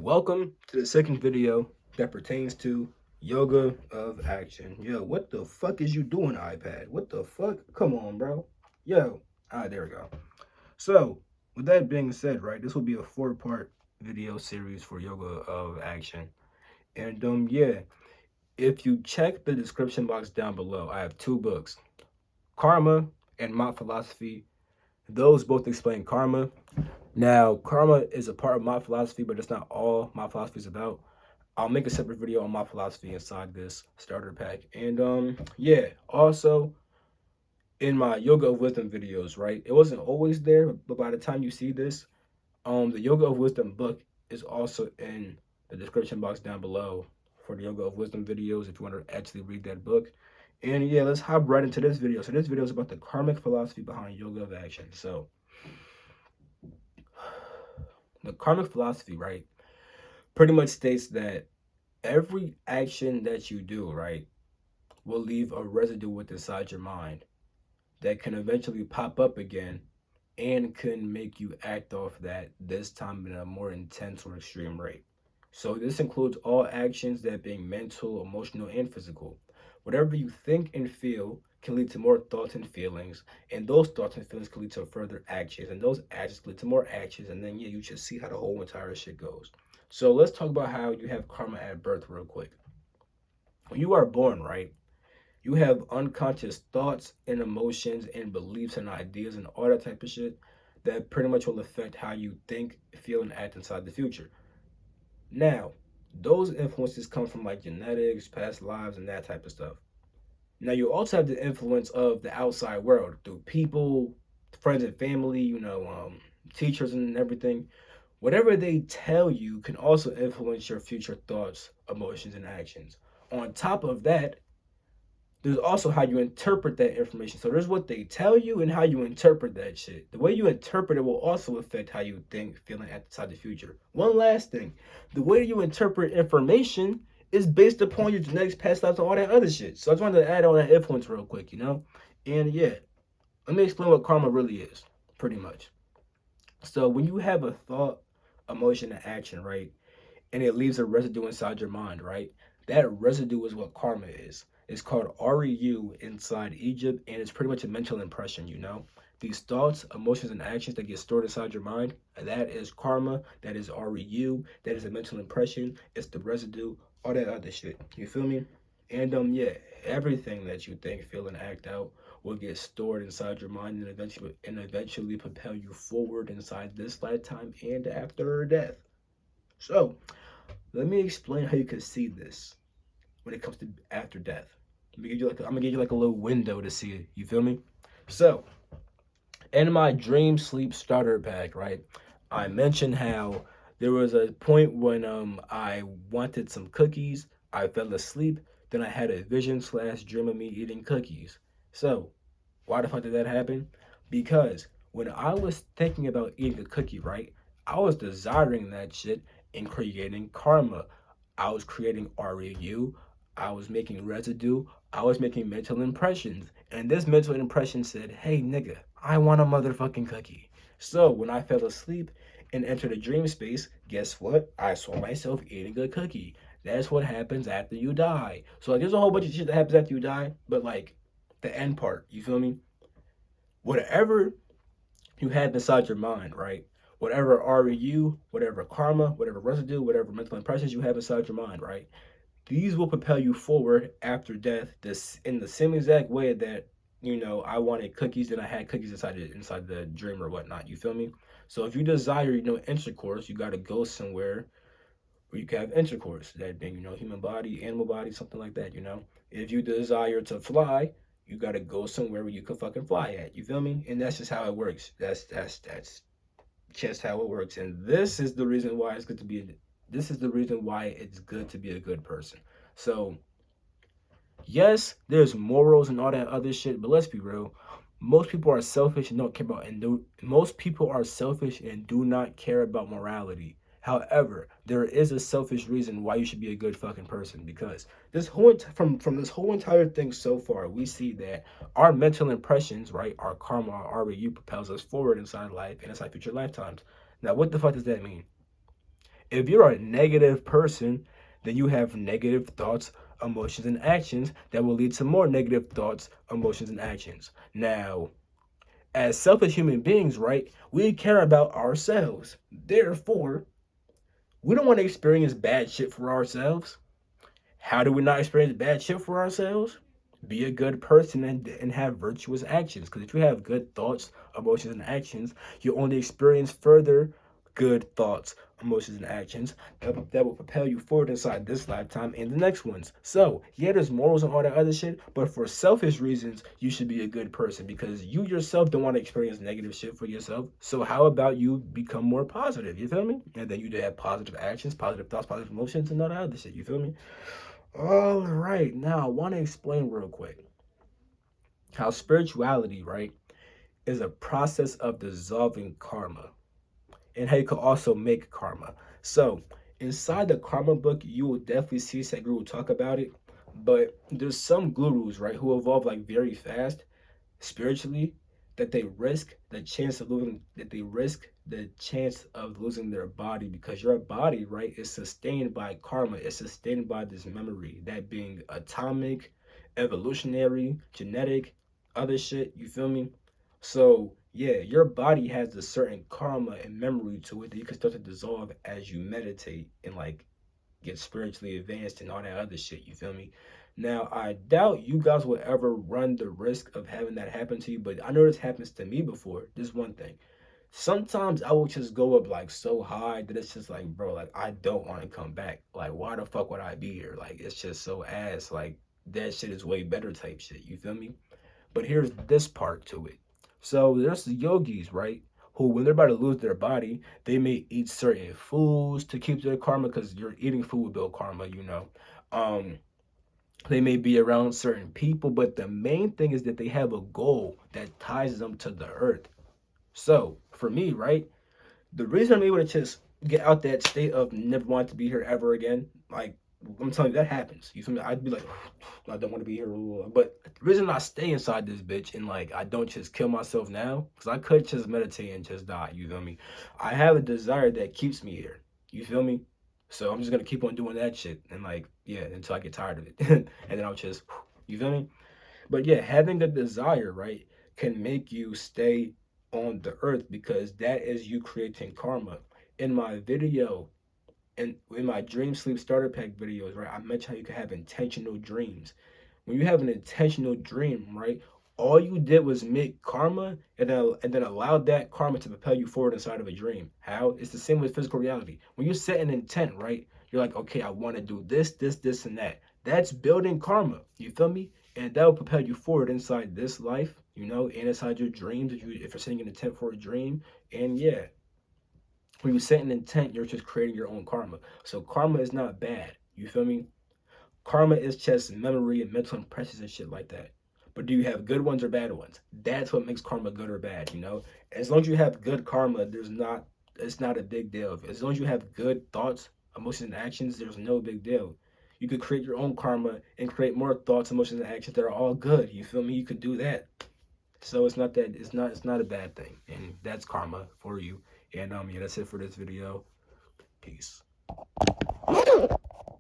Welcome to the second video that pertains to yoga of action. Yo, what the fuck is you doing, iPad? What the fuck? Come on, bro. Yo. There we go. So, with that being said, right, this will be a four-part video series for yoga of action. And yeah, if you check the description box down below, I have two books, Karma and My Philosophy. Those both explain karma. Now, karma is a part of my philosophy, but it's not all my philosophy is about. I'll make a separate video on my philosophy inside this starter pack. And yeah, also in my Yoga of Wisdom videos, right? It wasn't always there, but by the time you see this, the Yoga of Wisdom book is also in the description box down below for the Yoga of Wisdom videos if you want to actually read that book. And yeah, let's hop right into this video. So this video is about the karmic philosophy behind yoga of action. So the karmic philosophy, right, pretty much states that every action that you do, right, will leave a residue with inside your mind that can eventually pop up again and can make you act off that, this time in a more intense or extreme rate. So this includes all actions that being mental, emotional, and physical. Whatever you think and feel can lead to more thoughts and feelings, and those thoughts and feelings can lead to further actions, and those actions can lead to more actions, and then yeah, you should see how the whole entire shit goes. So let's talk about how you have karma at birth real quick. When you are born, right, you have unconscious thoughts and emotions and beliefs and ideas and all that type of shit that pretty much will affect how you think, feel, and act inside the future. Now, those influences come from like genetics, past lives, and that type of stuff. Now, you also have the influence of the outside world through people, friends and family, teachers and everything. Whatever they tell you can also influence your future thoughts, emotions, and actions. On top of that, there's also how you interpret that information. So there's what they tell you and how you interpret that shit. The way you interpret it will also affect how you think, feel, and act inside the future. One last thing, the way you interpret information is based upon your genetics, past lives, and all that other shit. So I just wanted to add all that influence real quick, And yeah, let me explain what karma really is, pretty much. So when you have a thought, emotion, and action, right, and it leaves a residue inside your mind, right? That residue is what karma is. It's called REU inside Egypt, and it's pretty much a mental impression. These thoughts, emotions, and actions that get stored inside your mind, that is karma, that is REU, that is a mental impression, it's the residue, all that other shit. You feel me? And yeah, everything that you think, feel, and act out will get stored inside your mind and eventually propel you forward inside this lifetime and after death. So, let me explain how you can see this when it comes to after death. I'm gonna give you like a little window to see it. You feel me? So, in my dream sleep starter pack, right? I mentioned how there was a point when I wanted some cookies. I fell asleep. Then I had a vision slash dream of me eating cookies. So, why the fuck did that happen? Because when I was thinking about eating a cookie, right? I was desiring that shit and creating karma. I was creating REU. I was making residue. I was making mental impressions. And this mental impression said, hey, nigga, I want a motherfucking cookie. So when I fell asleep and entered a dream space, guess what? I saw myself eating a cookie. That's what happens after you die. So like, there's a whole bunch of shit that happens after you die, but like the end part, you feel me? Whatever you have inside your mind, right? Whatever REU, whatever karma, whatever residue, whatever mental impressions you have inside your mind, right? These will propel you forward after death. This in the same exact way that I wanted cookies, then I had cookies inside the dream or whatnot. You feel me? So if you desire, intercourse, you got to go somewhere where you can have intercourse. That being, human body, animal body, something like that. If you desire to fly, you got to go somewhere where you can fucking fly at. You feel me? And that's just how it works. That's just how it works. And this is the reason why it's good to be. This is the reason why it's good to be a good person. So yes, there's morals and all that other shit, but let's be real. Most people are selfish and don't care about and do most people are selfish and do not care about morality. However, there is a selfish reason why you should be a good fucking person because from this whole entire thing so far, we see that our mental impressions, right, our karma, our REU propels us forward inside life and inside future lifetimes. Now, what the fuck does that mean? If you're a negative person, then you have negative thoughts, emotions, and actions that will lead to more negative thoughts, emotions, and actions. Now, as selfish human beings, right, we care about ourselves. Therefore, we don't want to experience bad shit for ourselves. How do we not experience bad shit for ourselves? Be a good person and have virtuous actions. Because if you have good thoughts, emotions, and actions, you only experience further good thoughts, emotions, and actions that will propel you forward inside this lifetime and the next ones. So, yeah, there's morals and all that other shit, but for selfish reasons, you should be a good person because you yourself don't want to experience negative shit for yourself. So, how about you become more positive? You feel me? And then you have positive actions, positive thoughts, positive emotions, and all that other shit. You feel me? All right, now I want to explain real quick how spirituality, right, is a process of dissolving karma and how you can also make karma. So, inside the karma book, you will definitely see Sadhguru talk about it, but there's some gurus, right, who evolve like very fast spiritually that they risk the chance of losing their body because your body, right, is sustained by karma. It's sustained by this memory, that being atomic, evolutionary, genetic, other shit. You feel me? So yeah, your body has a certain karma and memory to it that you can start to dissolve as you meditate and like get spiritually advanced and all that other shit. You feel me? Now, I doubt you guys will ever run the risk of having that happen to you, but I know this happens to me before. This one thing. Sometimes I will just go up like so high that it's just like, bro, like I don't want to come back. Like, why the fuck would I be here? Like, it's just so ass. Like, that shit is way better type shit. You feel me? But here's this part to it. So there's the yogis, right? Who, when they're about to lose their body, they may eat certain foods to keep their karma because you're eating food will build karma, you know. Um, they may be around certain people, but the main thing is that they have a goal that ties them to the earth. So for me, right, the reason I'm able to just get out that state of never want to be here ever again, like I'm telling you, that happens. You feel me? I'd be like, I don't want to be here. But the reason I stay inside this bitch and like I don't just kill myself now, because I could just meditate and just die. You feel me? I have a desire that keeps me here. You feel me? So I'm just gonna keep on doing that shit and like yeah until I get tired of it, and then I'll just you feel me? But yeah, having a desire, right, can make you stay on the earth because that is you creating karma. In my video, and in my dream sleep starter pack videos, right, I mentioned how you can have intentional dreams. When you have an intentional dream, right, all you did was make karma and then allowed that karma to propel you forward inside of a dream. How? It's the same with physical reality. When you set an intent, right, you're like, okay, I want to do this, and that. That's building karma. You feel me? And that will propel you forward inside this life, you know, and inside your dreams. If you're setting an intent for a dream, and yeah, when you set an intent, you're just creating your own karma. So karma is not bad. You feel me? Karma is just memory and mental impressions and shit like that. But do you have good ones or bad ones? That's what makes karma good or bad, you know? As long as you have good karma, it's not a big deal. As long as you have good thoughts, emotions, and actions, there's no big deal. You could create your own karma and create more thoughts, emotions, and actions that are all good. You feel me? You could do that. So it's not a bad thing. And that's karma for you. And yeah, that's it for this video. Peace.